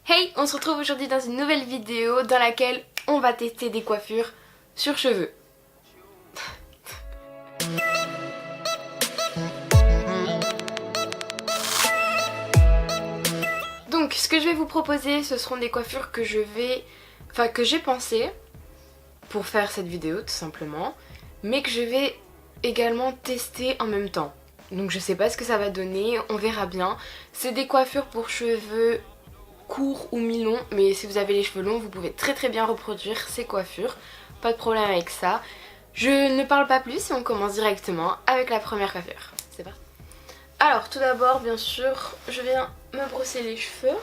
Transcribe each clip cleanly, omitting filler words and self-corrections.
Hey, on se retrouve aujourd'hui dans une nouvelle vidéo dans laquelle on va tester des coiffures sur cheveux. Donc ce que je vais vous proposer, ce seront des coiffures que j'ai pensé pour faire cette vidéo tout simplement, mais que je vais également tester en même temps. Donc je sais pas ce que ça va donner, on verra bien. C'est des coiffures pour cheveux courts ou mi-longs, mais si vous avez les cheveux longs, vous pouvez très bien reproduire ces coiffures. Pas de problème avec ça. Je ne parle pas plus et on commence directement avec la première coiffure. C'est parti. Alors tout d'abord, bien sûr, je viens me brosser les cheveux.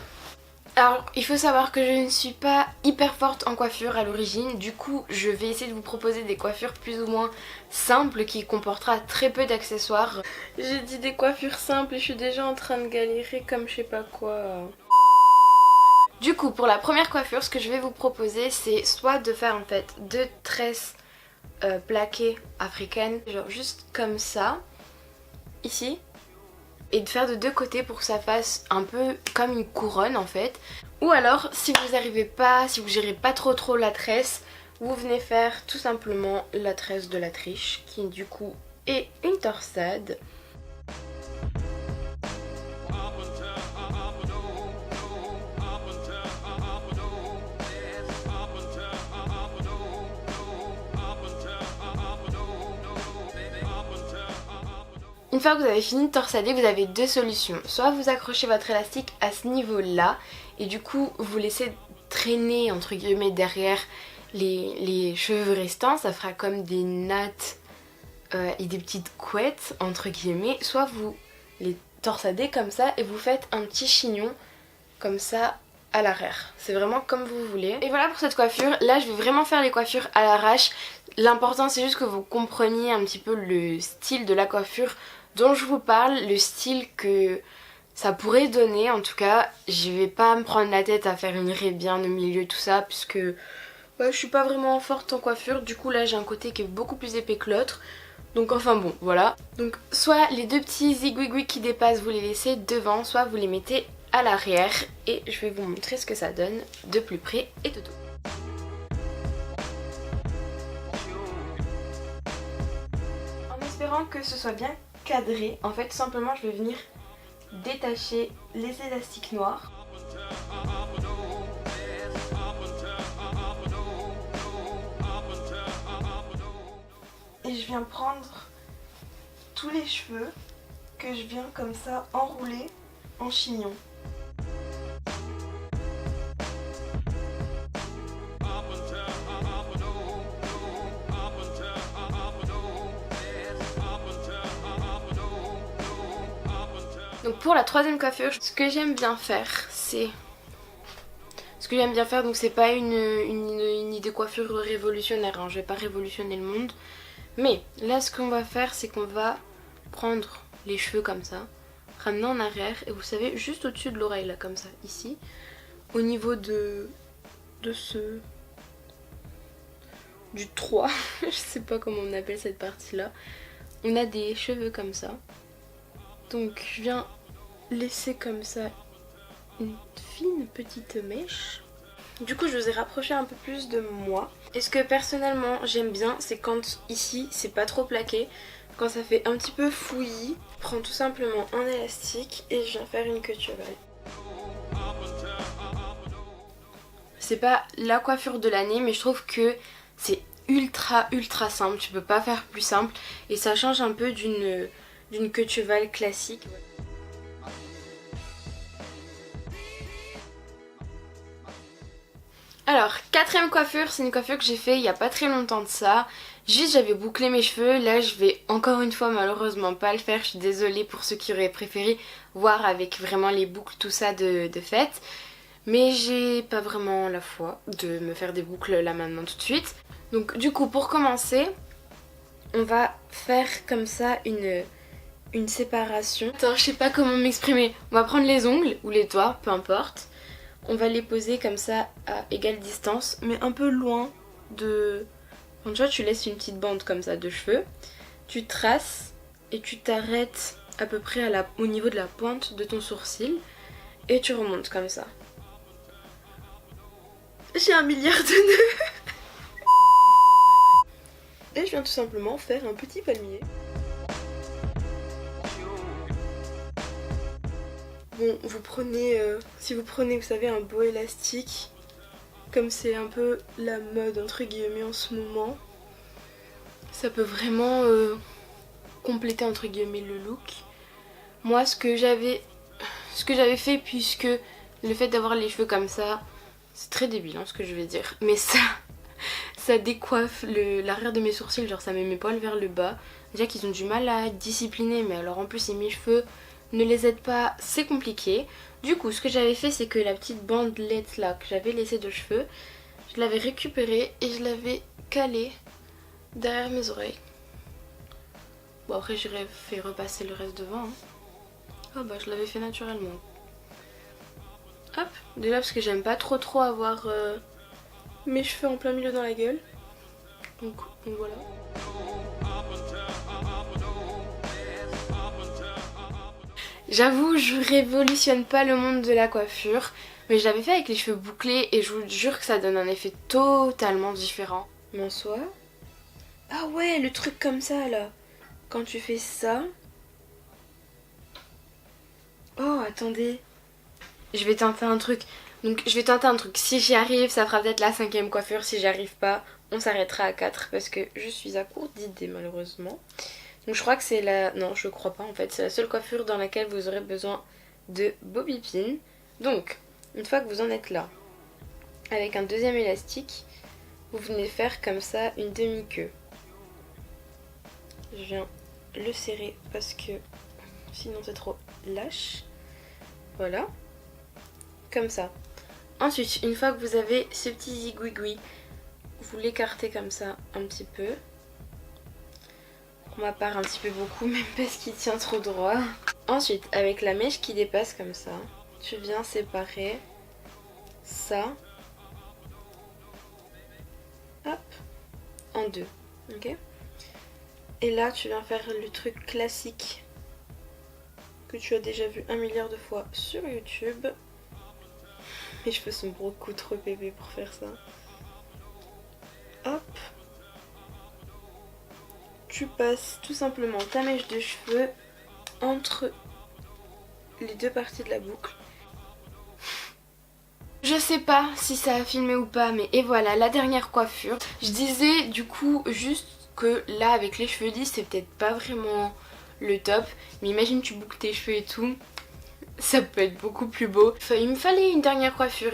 Alors il faut savoir que je ne suis pas hyper forte en coiffure à l'origine, du coup je vais essayer de vous proposer des coiffures plus ou moins simples qui comportera très peu d'accessoires. J'ai dit des coiffures simples et je suis déjà en train de galérer comme je sais pas quoi. Du coup pour la première coiffure, ce que je vais vous proposer c'est soit de faire en fait deux tresses plaquées africaines, genre juste comme ça, ici. Et de faire de deux côtés pour que ça fasse un peu comme une couronne en fait. Ou alors si vous n'arrivez pas, si vous gérez pas trop la tresse, vous venez faire tout simplement la tresse de la triche qui du coup est une torsade. Une fois que vous avez fini de torsader, vous avez deux solutions. Soit vous accrochez votre élastique à ce niveau-là et du coup vous laissez traîner entre guillemets derrière les cheveux restants. Ça fera comme des nattes et des petites couettes entre guillemets. Soit vous les torsadez comme ça et vous faites un petit chignon comme ça à l'arrière. C'est vraiment comme vous voulez. Et voilà pour cette coiffure. Là je vais vraiment faire les coiffures à l'arrache. L'important c'est juste que vous compreniez un petit peu le style de la coiffure dont je vous parle, le style que ça pourrait donner. En tout cas, je vais pas me prendre la tête à faire une raie bien au milieu tout ça puisque je suis pas vraiment forte en coiffure. Du coup là j'ai un côté qui est beaucoup plus épais que l'autre. Donc enfin bon, voilà. Donc soit les deux petits zigouigouis qui dépassent, vous les laissez devant, soit vous les mettez à l'arrière. Et je vais vous montrer ce que ça donne de plus près et de dos. En espérant que ce soit bien cadré, en fait tout simplement je vais venir détacher les élastiques noirs. Et je viens prendre tous les cheveux que je viens comme ça enrouler en chignon. Donc pour la troisième coiffure, ce que j'aime bien faire, c'est... donc c'est pas une idée coiffure révolutionnaire, hein. Je vais pas révolutionner le monde. Mais là ce qu'on va faire, c'est qu'on va prendre les cheveux comme ça, ramener en arrière, et vous savez, juste au-dessus de l'oreille là, comme ça, ici, au niveau du 3, je sais pas comment on appelle cette partie là, on a des cheveux comme ça. Donc je viens laisser comme ça une fine petite mèche. Du coup je vous ai rapproché un peu plus de moi. Et ce que personnellement j'aime bien, c'est quand ici c'est pas trop plaqué, quand ça fait un petit peu fouillis. Je prends tout simplement un élastique et je viens faire une queue de cheval. C'est pas la coiffure de l'année, mais je trouve que c'est ultra simple, tu peux pas faire plus simple et ça change un peu d'une queue de cheval classique. Alors, quatrième coiffure, c'est une coiffure que j'ai fait il y a pas très longtemps de ça. Juste j'avais bouclé mes cheveux, là je vais encore une fois malheureusement pas le faire, je suis désolée pour ceux qui auraient préféré voir avec vraiment les boucles tout ça de fête. Mais j'ai pas vraiment la foi de me faire des boucles là maintenant tout de suite. Donc du coup pour commencer, on va faire comme ça une séparation. Attends, je sais pas comment m'exprimer. On va prendre les ongles ou les doigts, peu importe. On va les poser comme ça à égale distance, mais un peu loin de... Enfin, tu vois, tu laisses une petite bande comme ça de cheveux. Tu traces et tu t'arrêtes à peu près au niveau de la pointe de ton sourcil. Et tu remontes comme ça. j'ai 1 milliard de nœuds. Et je viens tout simplement faire un petit palmier. Bon, vous prenez, si vous prenez, vous savez, un beau élastique, comme c'est un peu la mode entre guillemets en ce moment, ça peut vraiment compléter entre guillemets le look. Moi, ce que j'avais fait, puisque le fait d'avoir les cheveux comme ça, c'est très débile hein, ce que je vais dire, mais ça décoiffe l'arrière de mes sourcils, genre ça met mes poils vers le bas. Déjà qu'ils ont du mal à discipliner, mais alors en plus si mes cheveux ne les aident pas, c'est compliqué. Du coup, ce que j'avais fait, c'est que la petite bandelette là que j'avais laissée de cheveux, je l'avais récupérée et je l'avais calée derrière mes oreilles. Bon, après j'aurais fait repasser le reste devant. Hein. Ah bah je l'avais fait naturellement. Hop, déjà parce que j'aime pas trop avoir mes cheveux en plein milieu dans la gueule. Donc voilà. J'avoue, je révolutionne pas le monde de la coiffure, mais je l'avais fait avec les cheveux bouclés et je vous jure que ça donne un effet totalement différent. Mais en soi... Ah ouais, le truc comme ça là. Quand tu fais ça... Oh, attendez. Je vais tenter un truc. Donc je vais tenter un truc. Si j'y arrive, ça fera peut-être la 5e coiffure. Si j'y arrive pas, on s'arrêtera à 4 parce que je suis à court d'idées malheureusement. Donc je crois que c'est la... Non, je crois pas en fait. C'est la seule coiffure dans laquelle vous aurez besoin de bobby pin. Donc, une fois que vous en êtes là, avec un deuxième élastique, vous venez faire comme ça une demi-queue. Je viens le serrer parce que sinon c'est trop lâche. Voilà. Comme ça. Ensuite, une fois que vous avez ce petit zigouigoui, vous l'écartez comme ça un petit peu. Pour ma part un petit peu beaucoup, même parce qu'il tient trop droit. Ensuite, avec la mèche qui dépasse comme ça, tu viens séparer ça, hop, en deux, ok? Et là, tu viens faire le truc classique que tu as déjà vu 1 milliard de fois sur YouTube. Mes cheveux sont beaucoup trop épais pour faire ça. Hop. Tu passes tout simplement ta mèche de cheveux entre les deux parties de la boucle. Je sais pas si ça a filmé ou pas, mais et voilà la dernière coiffure. Je disais du coup juste que là avec les cheveux lisses c'est peut-être pas vraiment le top, mais imagine tu boucles tes cheveux et tout, ça peut être beaucoup plus beau. Enfin, il me fallait une dernière coiffure,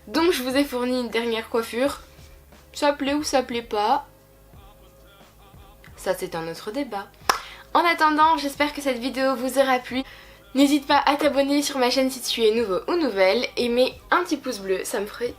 donc je vous ai fourni une dernière coiffure. Ça plaît ou ça plaît pas, ça c'est un autre débat. En attendant, j'espère que cette vidéo vous aura plu. N'hésite pas à t'abonner sur ma chaîne si tu es nouveau ou nouvelle, et mets un petit pouce bleu, ça me ferait